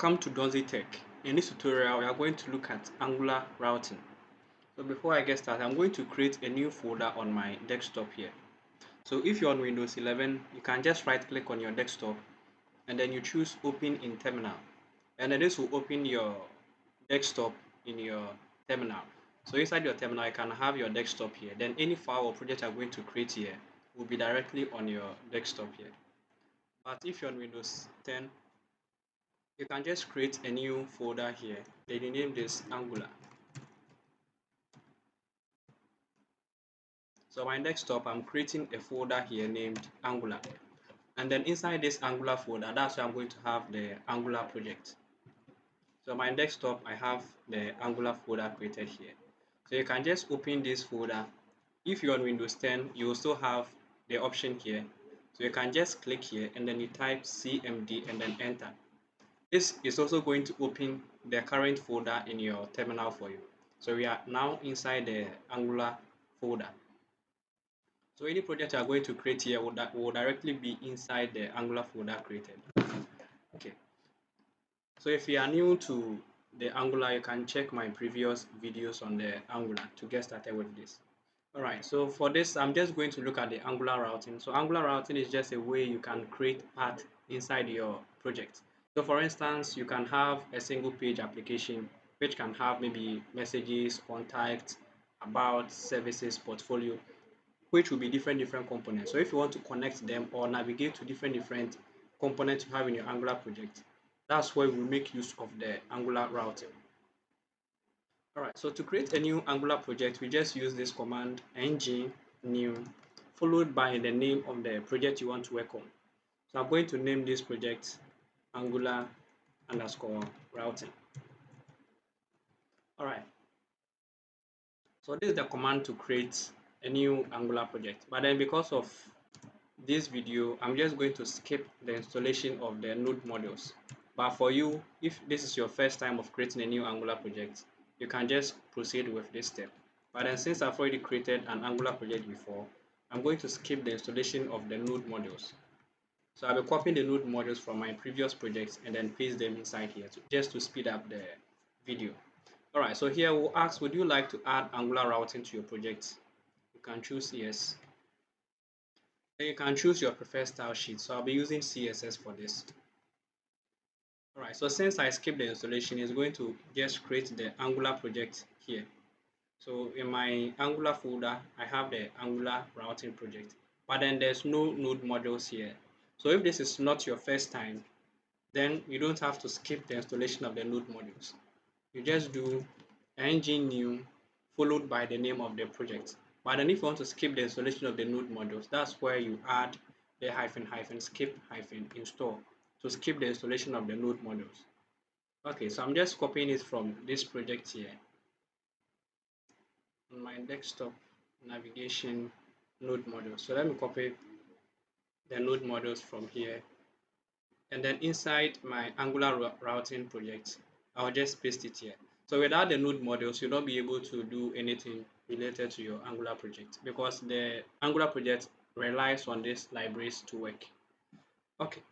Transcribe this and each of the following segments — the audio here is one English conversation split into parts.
Welcome to DonzyTech. In this tutorial, we are going to look at Angular routing. So before I get started, I'm going to create a new folder on my desktop here. So if you're on Windows 11, you can just right click on your desktop and then you choose Open in Terminal. And then this will open your desktop in your terminal. So inside your terminal, you can have your desktop here. Then any file or project you're going to create here will be directly on your desktop here. But if you're on Windows 10, you can just create a new folder here. Then you name this Angular. So my desktop, I'm creating a folder here named Angular. And then inside this Angular folder, that's where I'm going to have the Angular project. So my desktop, I have the Angular folder created here. So you can just open this folder. If you're on Windows 10, you also have the option here. So you can just click here and then you type CMD and then enter. This is also going to open the current folder in your terminal for you. So we are now inside the Angular folder. So any project you are going to create here will directly be inside the Angular folder created. Okay. So if you are new to the Angular, you can check my previous videos on the Angular to get started with this. Alright, so for this, I'm just going to look at the Angular routing. So Angular routing is just a way you can create path inside your project. So for instance, you can have a single page application which can have maybe messages, contacts, about, services, portfolio, which will be different components. So if you want to connect them or navigate to different components you have in your Angular project, that's where we make use of the Angular routing. Alright, so to create a new Angular project, we just use this command ng new followed by the name of the project you want to work on. So I'm going to name this project Angular underscore routing. Alright, so this is the command to create a new Angular project. But then because of this video, I'm just going to skip the installation of the node modules. But for you, if this is your first time of creating a new Angular project, you can just proceed with this step. But then since I've already created an Angular project before, I'm going to skip the installation of the node modules. So I'll be copying the node modules from my previous projects and then paste them inside here just to speed up the video. Alright, so here we'll ask, would you like to add Angular routing to your project? You can choose yes. Then you can choose your preferred style sheet. So I'll be using CSS for this. Alright, so since I skipped the installation, it's going to just create the Angular project here. So in my Angular folder, I have the Angular routing project, but then there's no node modules here. So if this is not your first time, then you don't have to skip the installation of the node modules. You just do ng new followed by the name of the project. But then if you want to skip the installation of the node modules, that's where you add the skip install to skip the installation of the node modules. Okay, so I'm just copying it from this project here on my desktop navigation node module. So let me copy the node modules from here, and then inside my Angular routing project, I'll just paste it here. So without the node modules, you'll not be able to do anything related to your Angular project because the Angular project relies on these libraries to work. Okay.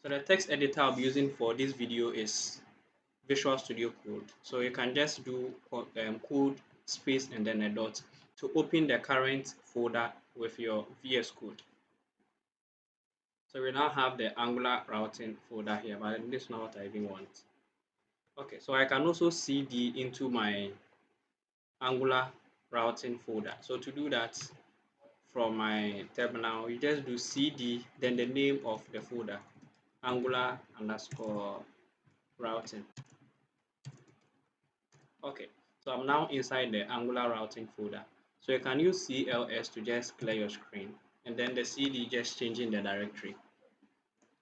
So the text editor I'll be using for this video is Visual Studio Code. So you can just do code space and then a dot to open the current folder with your VS Code. So we now have the Angular routing folder here, but this is not what I even want. Okay, so I can also cd into my Angular routing folder. So to do that, from my terminal, you just do cd, then the name of the folder, Angular underscore routing. Okay, so I'm now inside the Angular routing folder. So you can use CLS to just clear your screen, and then the CD just changing the directory.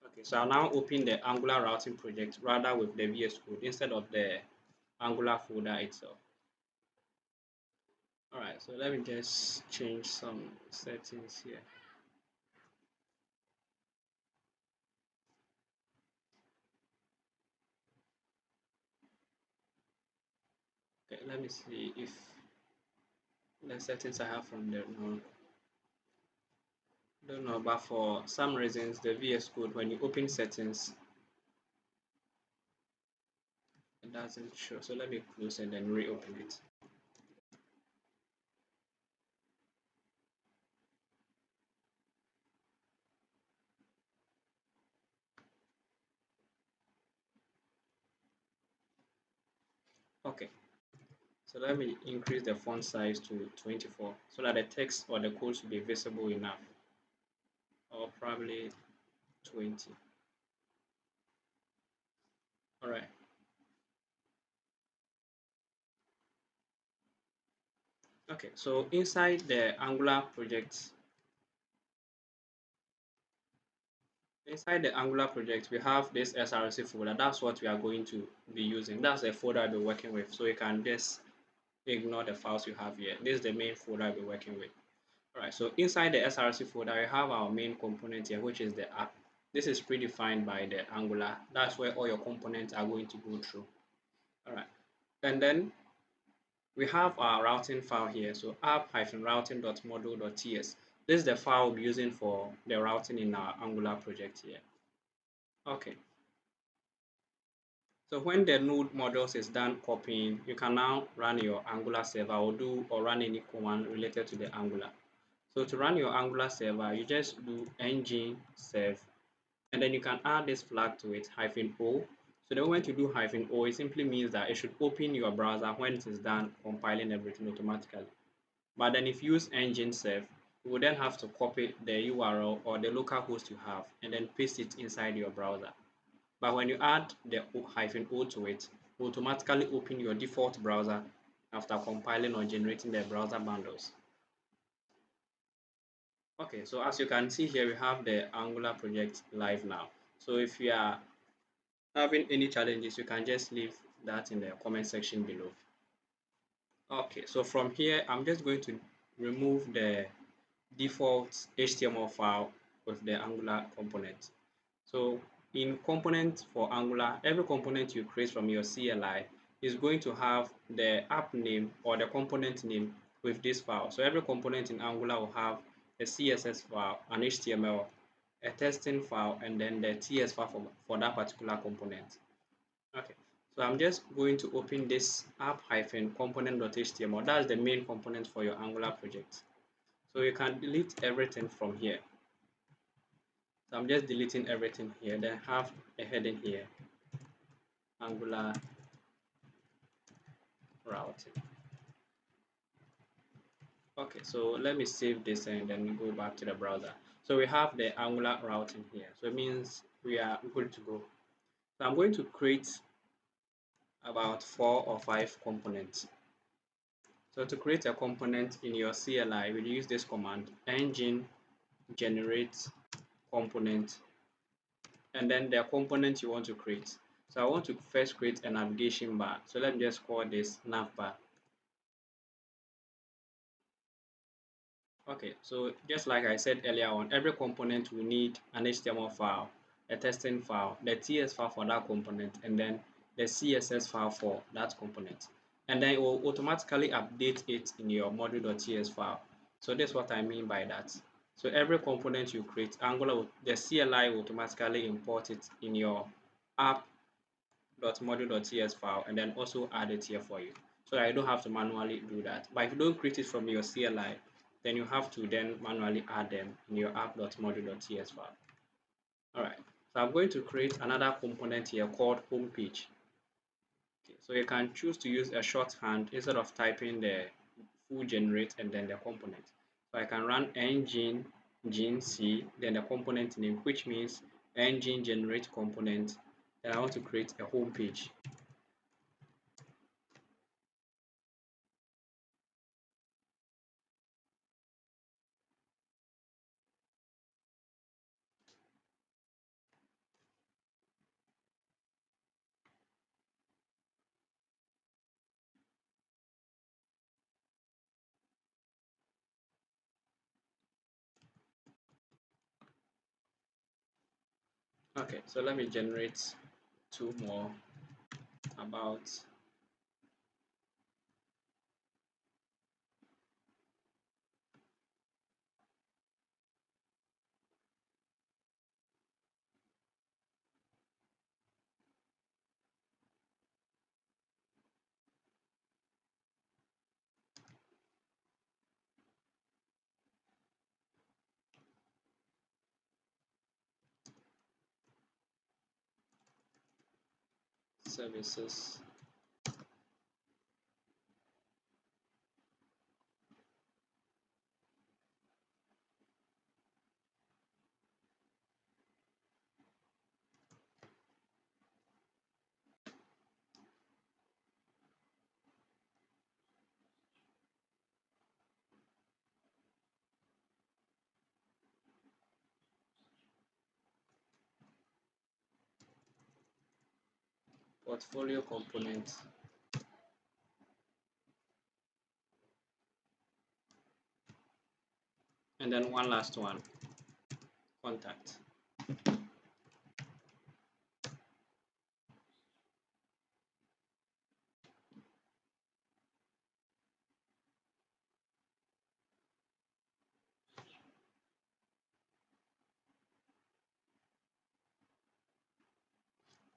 Okay, so I'll now open the Angular routing project rather with the VS Code instead of the Angular folder itself. Alright, so let me just change some settings here. Okay, let me see if the settings I have from there now. don't know, but for some reasons, the VS Code, when you open settings, it doesn't show. So let me close and then reopen it. Okay, so let me increase the font size to 24 so that the text or the code should be visible enough, or probably 20. All right. Okay, so inside the Angular project, we have this SRC folder. That's what we are going to be using. That's the folder I'll be working with. So you can just ignore the files you have here. This is the main folder I'll be working with. All right, so inside the SRC folder, we have our main component here, which is the app. This is predefined by the Angular. That's where all your components are going to go through. All right, and then we have our routing file here. So app-routing.module.ts. This is the file we'll be using for the routing in our Angular project here. Okay. So when the node modules is done copying, you can now run your Angular server or run any command related to the Angular. So to run your Angular server, you just do ng serve, and then you can add this flag to it, -o. So the moment you do -o, it simply means that it should open your browser when it is done compiling everything automatically. But then if you use engine serve, you will then have to copy the URL or the local host you have and then paste it inside your browser. But when you add the -o to it, it will automatically open your default browser after compiling or generating the browser bundles. Okay, so as you can see here, we have the Angular project live now. So if you are having any challenges, you can just leave that in the comment section below. Okay, so from here, I'm just going to remove the default HTML file with the Angular component. So in component for Angular, every component you create from your CLI is going to have the app name or the component name with this file. So every component in Angular will have a CSS file, an HTML, a testing file, and then the TS file for that particular component. Okay, so I'm just going to open this app-component.html. That's the main component for your Angular project. So you can delete everything from here. So I'm just deleting everything here, then have a heading here, Angular routing. Okay, so let me save this and then go back to the browser. So we have the Angular routing here. So it means we are good to go. So I'm going to create about 4 or 5 components. So to create a component in your CLI, we'll use this command, engine generate component, and then the component you want to create. So I want to first create a navigation bar. So let me just call this navbar. Okay, so just like I said earlier on, every component will need an HTML file, a testing file, the TS file for that component, and then the CSS file for that component. And then it will automatically update it in your module.ts file. So that's what I mean by that. So every component you create, Angular, the CLI will automatically import it in your app.module.ts file and then also add it here for you. So I don't have to manually do that. But if you don't create it from your CLI, then you have to then manually add them in your app.module.ts file. All right, so I'm going to create another component here called homepage. Okay, so you can choose to use a shorthand instead of typing the full generate and then the component. So I can run engine gnc, then the component name, which means engine generate component. Then I want to create a homepage. Okay, so let me generate 2 more about services. Portfolio component. And then one last one, contact.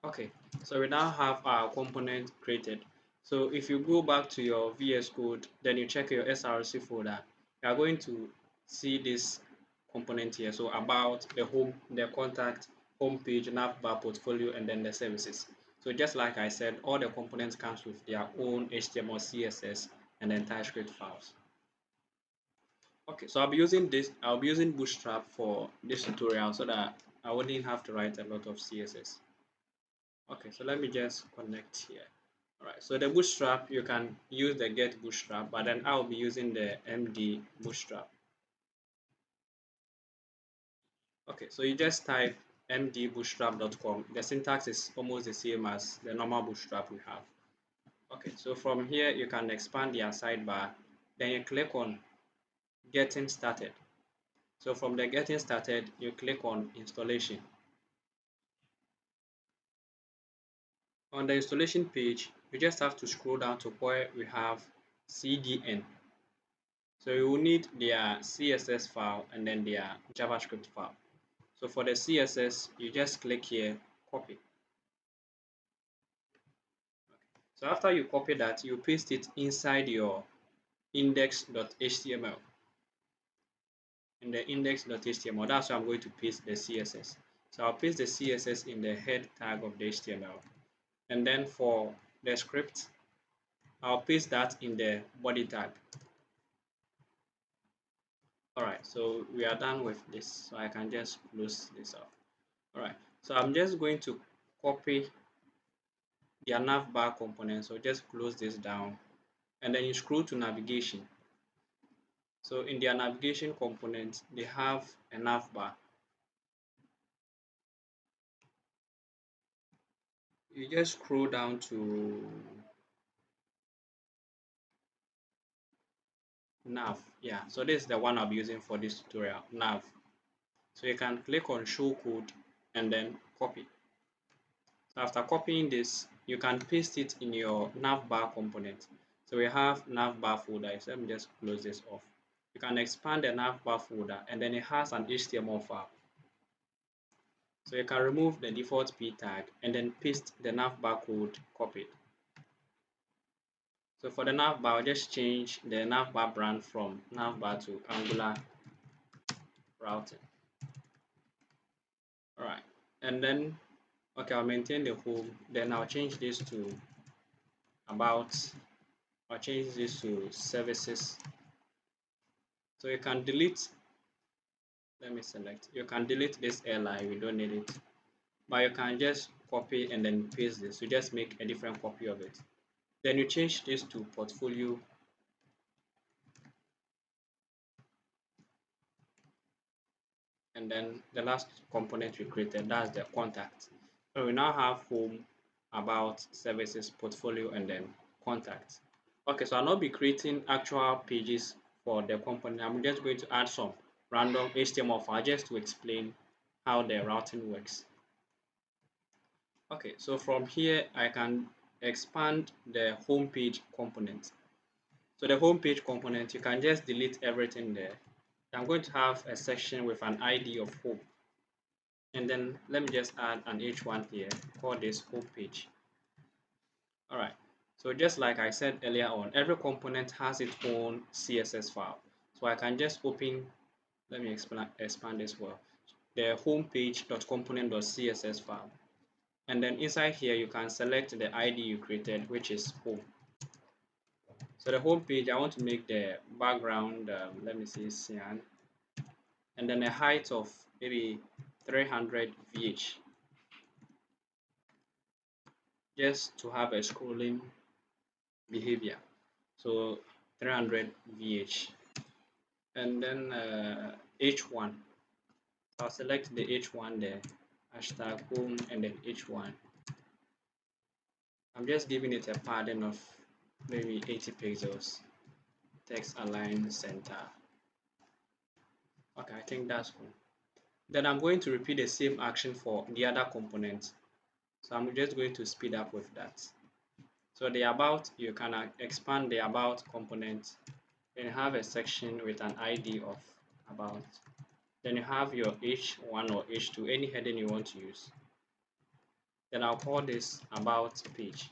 Okay, so we now have our component created. So if you go back to your VS Code, then you check your SRC folder, you are going to see this component here. So about the home, the contact, homepage, navbar, portfolio, and then the services. So just like I said, all the components comes with their own HTML, CSS, and then TypeScript files. Okay, so I'll be using Bootstrap for this tutorial so that I wouldn't have to write a lot of CSS. Okay, so let me just connect here. All right, so the Bootstrap, you can use the Get Bootstrap, but then I'll be using the MD Bootstrap. Okay, so you just type mdbootstrap.com. The syntax is almost the same as the normal Bootstrap we have. Okay, so from here, you can expand your sidebar. Then you click on Getting Started. So from the Getting Started, you click on Installation. On the installation page, you just have to scroll down to where we have CDN. So you will need their CSS file and then their JavaScript file. So for the CSS, you just click here, copy. So after you copy that, you paste it inside your index.html. In the index.html, that's where I'm going to paste the CSS. So I'll paste the CSS in the head tag of the HTML. And then for the script, I'll paste that in the body tag. Alright, so we are done with this. So I can just close this up. Alright, so I'm just going to copy their navbar component. So just close this down and then you scroll to navigation. So in their navigation component, they have a navbar. You just scroll down to nav. Yeah, so this is the one I'll be using for this tutorial, nav. So you can click on show code and then copy. So after copying this, you can paste it in your navbar component. So we have navbar folder. So let me just close this off. You can expand the navbar folder and then it has an HTML file. So you can remove the default p tag and then paste the navbar code copied. So for the navbar, I'll just change the navbar brand from navbar to Angular routing. All right, and then okay, I'll maintain the home. Then I'll change this to about. I'll change this to services. So you can delete. Let me select. You can delete this li. We don't need it. But you can just copy and then paste this. So just make a different copy of it. Then you change this to portfolio. And then the last component we created, that's the contact. So we now have home, about, services, portfolio, and then contact. Okay, so I'll not be creating actual pages for the component. I'm just going to add some random HTML file just to explain how the routing works. Okay, so from here I can expand the home page component. So the home page component, you can just delete everything there. I'm going to have a section with an ID of home. And then let me just add an H1 here, call this home page. All right, so just like I said earlier on, every component has its own CSS file. So I can just open, let me expand this well, the homepage.component.css file. And then inside here, you can select the ID you created, which is home. So the home page, I want to make the background, let me see, cyan, and then a height of maybe 300 VH, just to have a scrolling behavior. So 300 VH, and then H1. So I'll select the H1 there, hashtag home, and then H1. I'm just giving it a padding of maybe 80 pixels. Text align center. Okay, I think that's cool. Then I'm going to repeat the same action for the other component. So I'm just going to speed up with that. So the about, you can expand the about component. Then you have a section with an ID of about. Then you have your H1 or H2, any heading you want to use. Then I'll call this about page.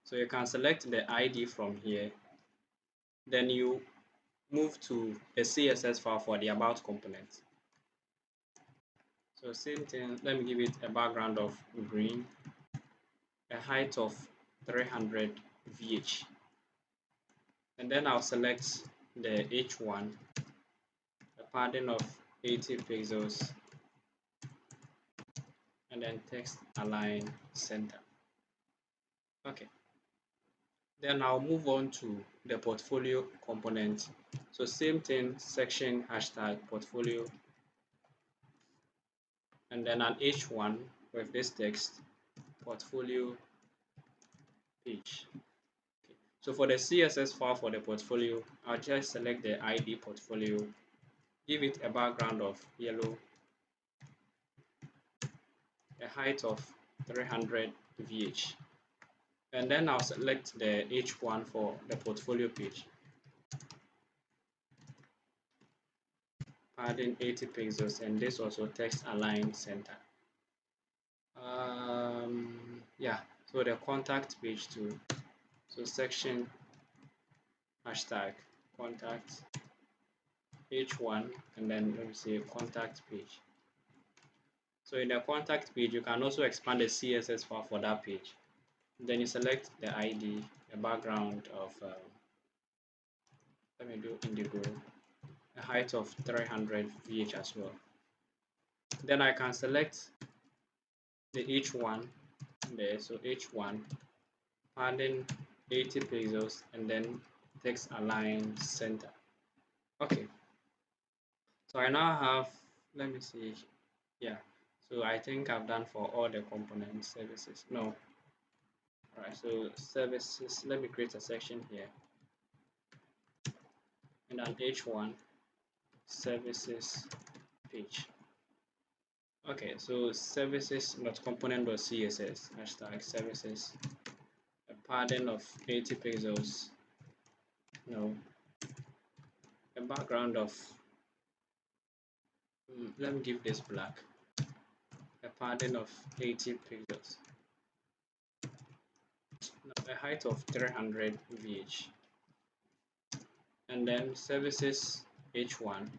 So you can select the ID from here. Then you move to a CSS file for the about component. So same thing, let me give it a background of green, a height of 300 VH. And then I'll select the H1, a padding of 80 pixels, and then text align center. Okay. Then I'll move on to the portfolio component. So same thing, section hashtag portfolio, and then an H1 with this text, portfolio page. Okay. So for the CSS file for the portfolio, I'll just select the ID portfolio, give it a background of yellow, a height of 300 VH. And then I'll select the H1 for the portfolio page, padding 80 pixels, and this also text align center. Yeah, so the contact page too. So section hashtag contact H1, and then let me say contact page. So in the contact page, you can also expand the CSS file for that page. Then you select the ID, the background of, let me do indigo, a height of 300 VH as well. Then I can select the H1 there, so H1, padding 80 pixels, and then text align center. Okay, so I now have, let me see, yeah, so I think I've done for all the component services. No, all right, so services, let me create a section here, and an H1 services page. Okay, so services not component dot CSS hashtag services, a padding of 80 pixels, no, a background of, let me give this black, a padding of 80 pixels, no, a height of 300 VH, and then services H1.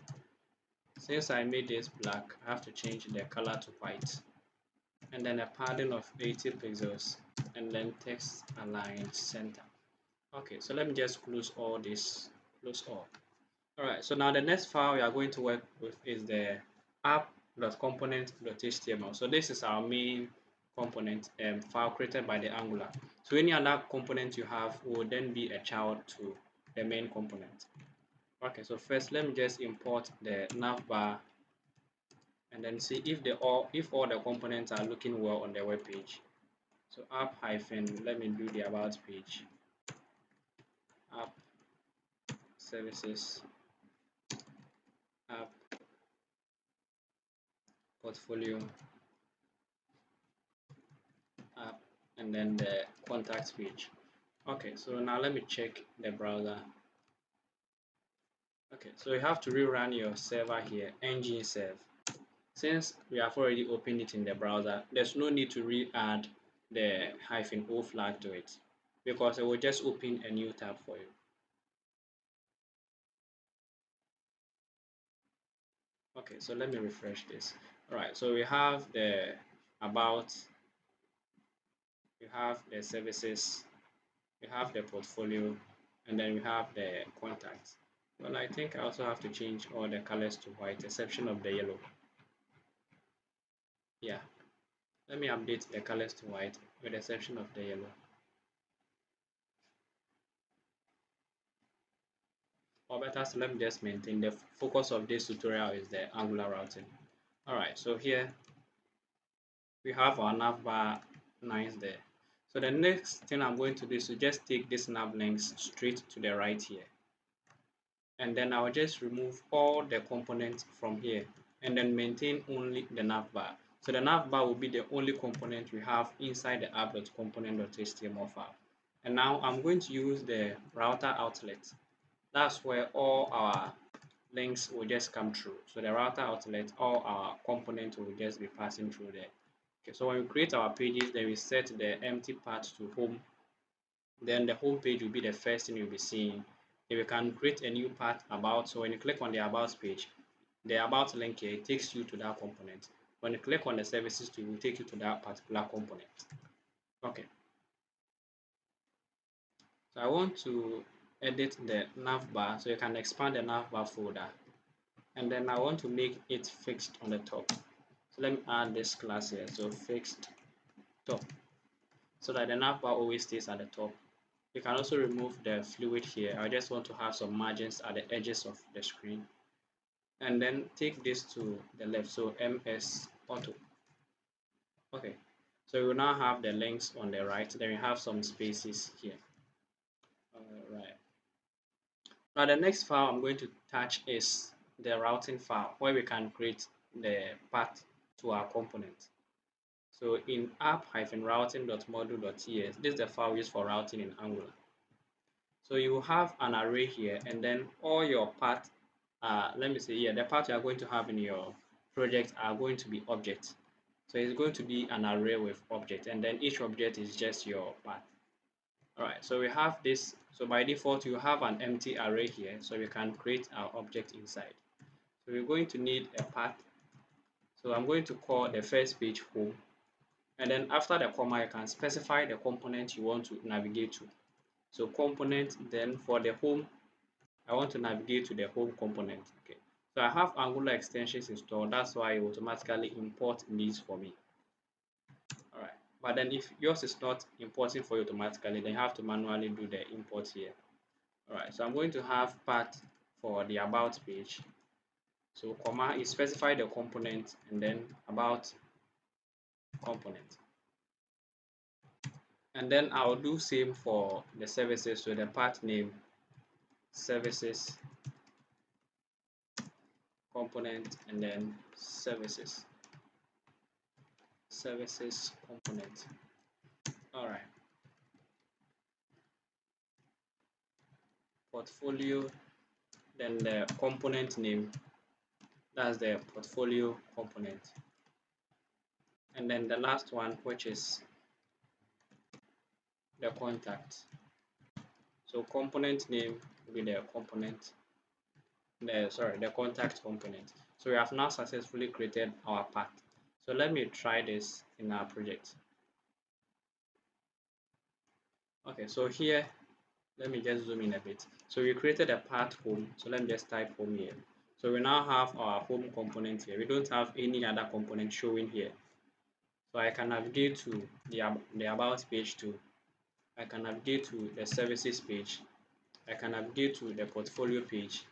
Since I made this black, I have to change the color to white, and then a padding of 80 pixels, and then text align center. Okay, so let me just close all this, close all. All right, so now the next file we are going to work with is the app.component.html. So this is our main component file created by the Angular. So any other component you have will then be a child to the main component. Okay, so first let me just import the navbar and then see if all the components are looking well on the web page. So app hyphen, let me do the about page, app services, app portfolio, app, and then the contacts page. Okay, so now let me check the browser. Okay, so you have to rerun your server here, ngserve. Since we have already opened it in the browser, there's no need to re-add the -o flag to it because it will just open a new tab for you. Okay, so let me refresh this. All right, so we have the about, we have the services, we have the portfolio, and then we have the contacts. Well, I think I also have to change all the colors to white, exception of the yellow. Yeah, let me update the colors to white with the exception of the yellow. Or better still, let me just maintain the focus of this tutorial is the Angular routing. All right, so here we have our navbar lines there. So the next thing I'm going to do is to just take this nav links straight to the right here. And then I'll just remove all the components from here and then maintain only the navbar. So the navbar will be the only component we have inside the app.component.html file. And now I'm going to use the router outlet. That's where all our links will just come through. So the router outlet, all our components will just be passing through there. Okay, so when we create our pages, then we set the empty path to home. Then the home page will be the first thing you'll be seeing. If you can create a new path about, so when you click on the about page, the about link here, it takes you to that component. When you click on the services, it will take you to that particular component. Okay. So I want to edit the navbar, so you can expand the navbar folder. And then I want to make it fixed on the top. So let me add this class here. So fixed top, so that the navbar always stays at the top. You can also remove the fluid here. I just want to have some margins at the edges of the screen. And then take this to the left. So MS Auto. Okay. So we will now have the links on the right. Then we have some spaces here. Alright. Now the next file I'm going to touch is the routing file, where we can create the path to our component. So in app-routing.module.ts, this is the file used for routing in Angular. So you will have an array here, and then all your path, let me say here, the path you are going to have in your project are going to be objects. So it's going to be an array with object, and then each object is just your path. All right, so we have this. So by default, you have an empty array here, so we can create our object inside. So we're going to need a path. So I'm going to call the first page home, and then after the comma, you can specify the component you want to navigate to. So component, then for the home, I want to navigate to the home component. Okay. So I have Angular extensions installed. That's why it automatically import these for me. All right. But then if yours is not importing for you automatically, then you have to manually do the import here. All right. So I'm going to have path for the about page. So comma is specify the component and then about component. And then I'll do same for the services. So the path name services component and then services component. All right. Portfolio, then the component name, that's the portfolio component. And then the last one, which is the contact. So component name will be the component, the contact component. So we have now successfully created our path. So let me try this in our project. Okay, so here, let me just zoom in a bit. So we created a path home. So let me just type home here. So we now have our home component here. We don't have any other component showing here. So I can navigate to the about page too. I can navigate to the services page. I can navigate to the portfolio page.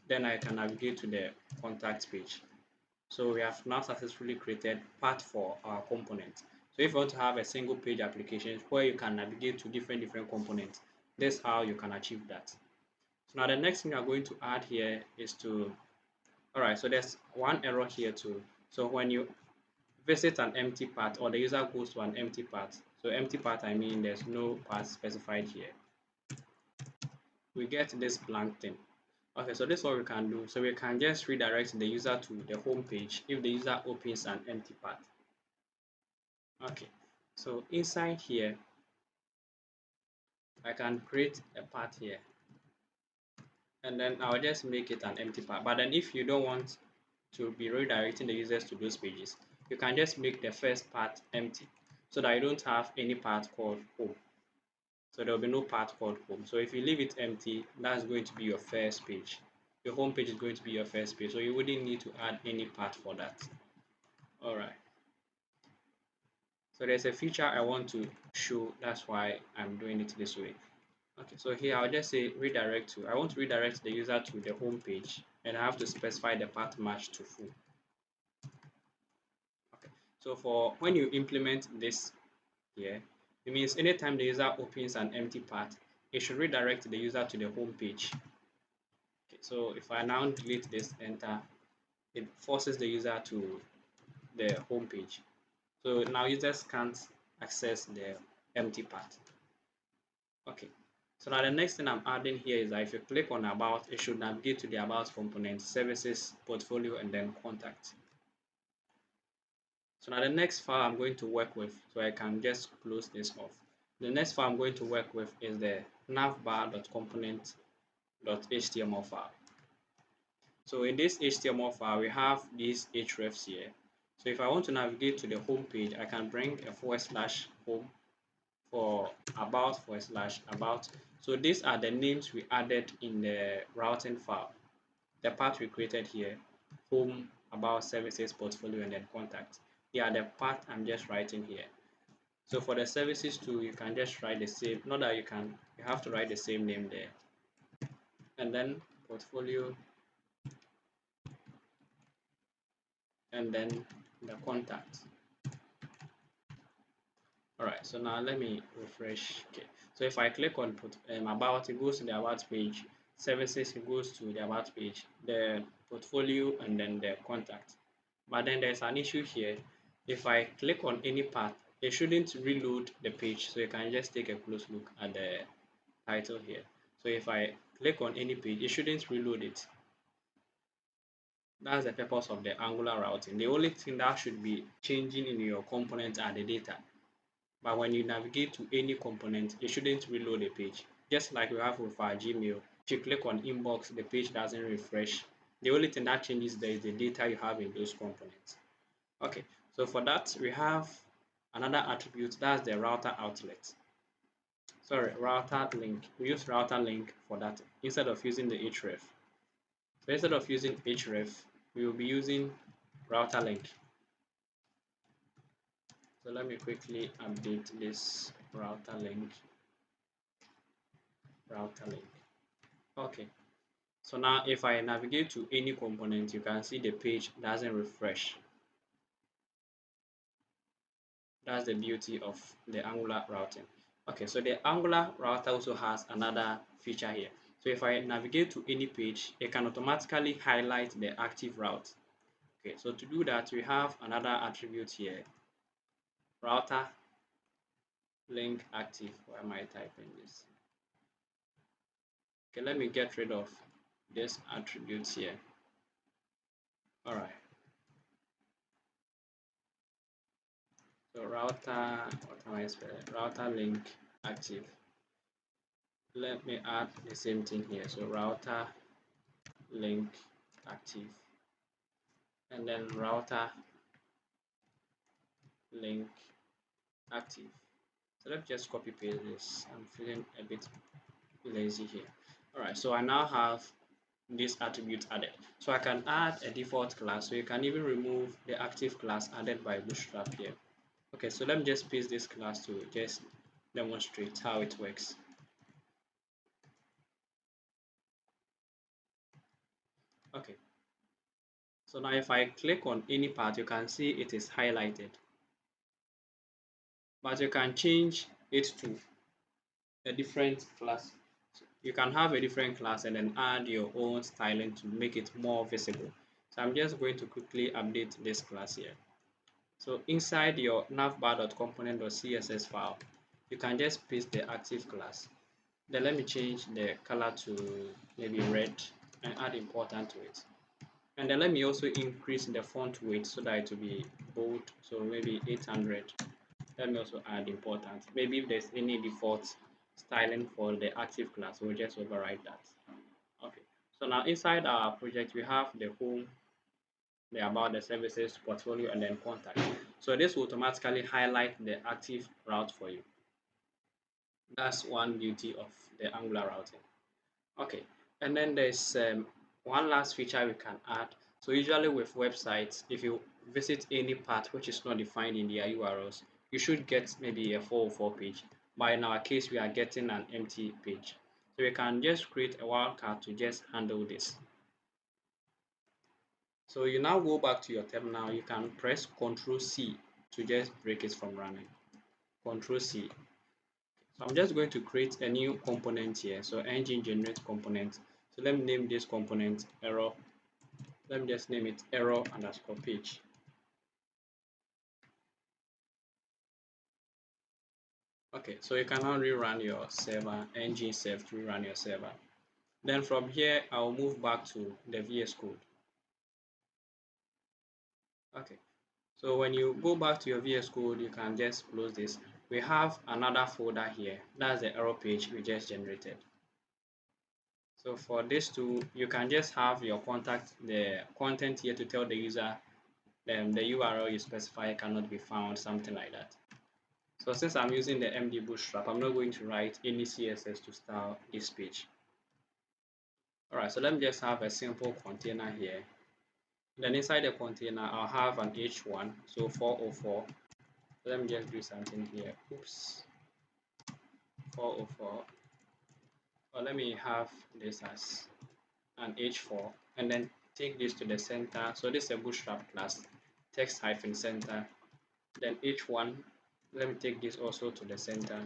Then I can navigate to the contact page. So we have now successfully created path for our component. So if you want to have a single page application where you can navigate to different components, that's how you can achieve that. So now the next thing we are going to add here is to, all right, so there's one error here too. So when you visit an empty path or the user goes to an empty path, so empty path, I mean there's no path specified here, we get this blank thing. Okay, so this is what we can do. So we can just redirect the user to the home page if the user opens an empty path. Okay, so inside here, I can create a path here, and then I'll just make it an empty path. But then if you don't want to be redirecting the users to those pages, you can just make the first part empty so that you don't have any part called home. So there will be no part called home. So if you leave it empty, that's going to be your first page. Your home page is going to be your first page. So you wouldn't need to add any part for that. All right. So there's a feature I want to show. That's why I'm doing it this way. Okay, so here I'll just say redirect to. I want to redirect the user to the home page, and I have to specify the path match to full. Okay, so for when you implement this here, it means anytime the user opens an empty path, it should redirect the user to the home page. Okay, so if I now delete this, enter, it forces the user to the home page. So now users can't access the empty path. Okay, so now the next thing I'm adding here is that if you click on about, it should navigate to the about component, services, portfolio, and then contact. So now the next file I'm going to work with, so I can just close this off. The next file I'm going to work with is the navbar.component.html file. So in this HTML file, we have these hrefs here. So if I want to navigate to the home page, I can bring a /home for about. So these are the names we added in the routing file. The part we created here, home, about, services, portfolio, and then contact. They are the part I'm just writing here. So for the services too, you can just write the same, not that you have to write the same name there. And then portfolio, and then the contact. All right, so now let me refresh. Okay, so if I click on about, it goes to the about page. Services, it goes to the about page. The portfolio, and then the contact. But then there's an issue here. If I click on any part, it shouldn't reload the page. So you can just take a close look at the title here. So if I click on any page, it shouldn't reload it. That's the purpose of the Angular routing. The only thing that should be changing in your component are the data. But when you navigate to any component, it shouldn't reload the page. Just like we have with our Gmail, if you click on inbox, the page doesn't refresh. The only thing that changes there is the data you have in those components. Okay, so for that, we have another attribute, that's the router outlet. Sorry, router link. We use router link for that instead of using the href. So instead of using href, we will be using router link. So let me quickly update this router link. Okay, so now if I navigate to any component, you can see the page doesn't refresh. That's the beauty of the Angular routing. Okay, so the Angular router also has another feature here. So if I navigate to any page, it can automatically highlight the active route. Okay, so to do that, we have another attribute here, router link active. Why am I typing this? Okay, let me get rid of this attribute here. All right. So router, what am I spelling? Router link active. Let me add the same thing here. So router link active, and then router link active. So let's just copy paste this. I'm feeling a bit lazy here. All right, so I now have this attribute added. So I can add a default class. So you can even remove the active class added by Bootstrap here. Okay, so let me just paste this class to just demonstrate how it works. Okay, so now if I click on any part, you can see it is highlighted. But you can change it to a different class. So you can have a different class and then add your own styling to make it more visible. So I'm just going to quickly update this class here. So inside your navbar.component.css file, you can just paste the active class. Then let me change the color to maybe red and add important to it. And then let me also increase the font weight so that it will be bold, so maybe 800. Let me also add important. Maybe if there's any default styling for the active class, we'll just override that. Okay, so now inside our project, we have the home about the services, portfolio, and then contact. So this will automatically highlight the active route for you. That's one beauty of the Angular routing. Okay, and then there's one last feature we can add. So usually with websites, if you visit any part which is not defined in their URLs, you should get maybe a 404 page. But in our case, we are getting an empty page. So we can just create a wildcard to just handle this. So you now go back to your terminal, you can press Ctrl C to just break it from running. Ctrl C. So I'm just going to create a new component here. So engine generate component. So let me name this component error. Let me just name it error underscore page. Okay, so you can now rerun your server, engine save to rerun your server. Then from here, I'll move back to the VS Code. Okay, so when you go back to your VS Code, you can just close this. We have another folder here. That's the error page we just generated. So for this two, you can just have your the content here to tell the user the URL you specify cannot be found, something like that. So since I'm using the MD Bootstrap, I'm not going to write any CSS to style this page. Alright, so let me just have a simple container here. Then inside the container, I'll have an H1, so 404. Let me just do something here. Oops, 404. Or let me have this as an H4, and then take this to the center. So this is a Bootstrap class, text-center. Then H1, let me take this also to the center.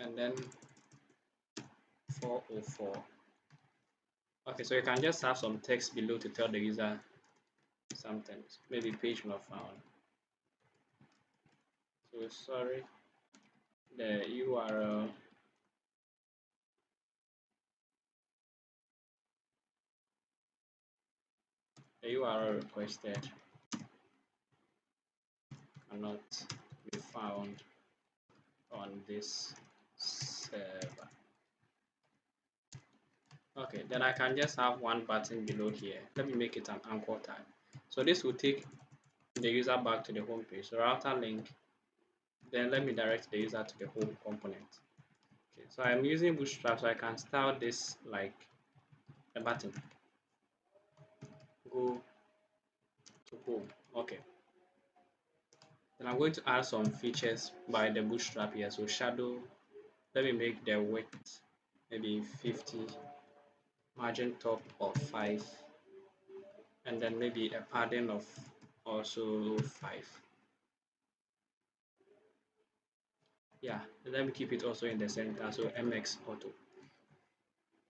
And then 404. Okay, so you can just have some text below to tell the user something, maybe page not found. So sorry, the URL requested cannot be found on this server. Okay, then I can just have one button below here. Let me make it an anchor tag. So this will take the user back to the home page. So router link, then let me direct the user to the home component. Okay, so I'm using Bootstrap, so I can style this like a button. Go to home. Okay. Then I'm going to add some features by the Bootstrap here. So shadow, let me make the width maybe 50, margin top of 5, and then maybe a padding of also 5. Yeah, let me keep it also in the center, so MX auto.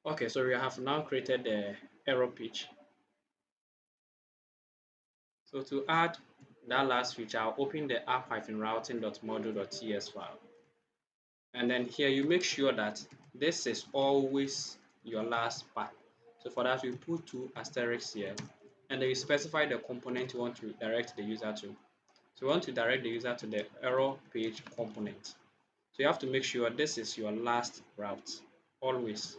Okay, so we have now created the error page. So to add that last feature, I'll open the app-routing.module.ts file. And then here you make sure that this is always your last part. So for that, we put 2 asterisks here, and then you specify the component you want to direct the user to. So we want to direct the user to the error page component. So you have to make sure this is your last route, always.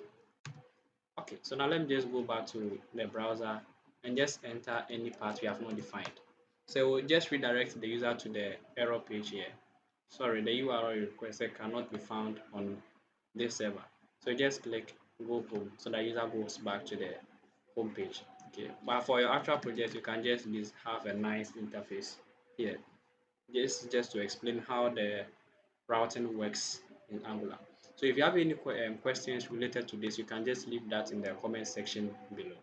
Okay, so now let me just go back to the browser and just enter any path we have not defined. So we'll just redirect the user to the error page here. Sorry, the URL requested cannot be found on this server. So just click go home so the user goes back to the home page. Okay, but for your actual project, you can just have a nice interface here. This is just to explain how the routing works in Angular. So if you have any questions related to this, you can just leave that in the comment section below.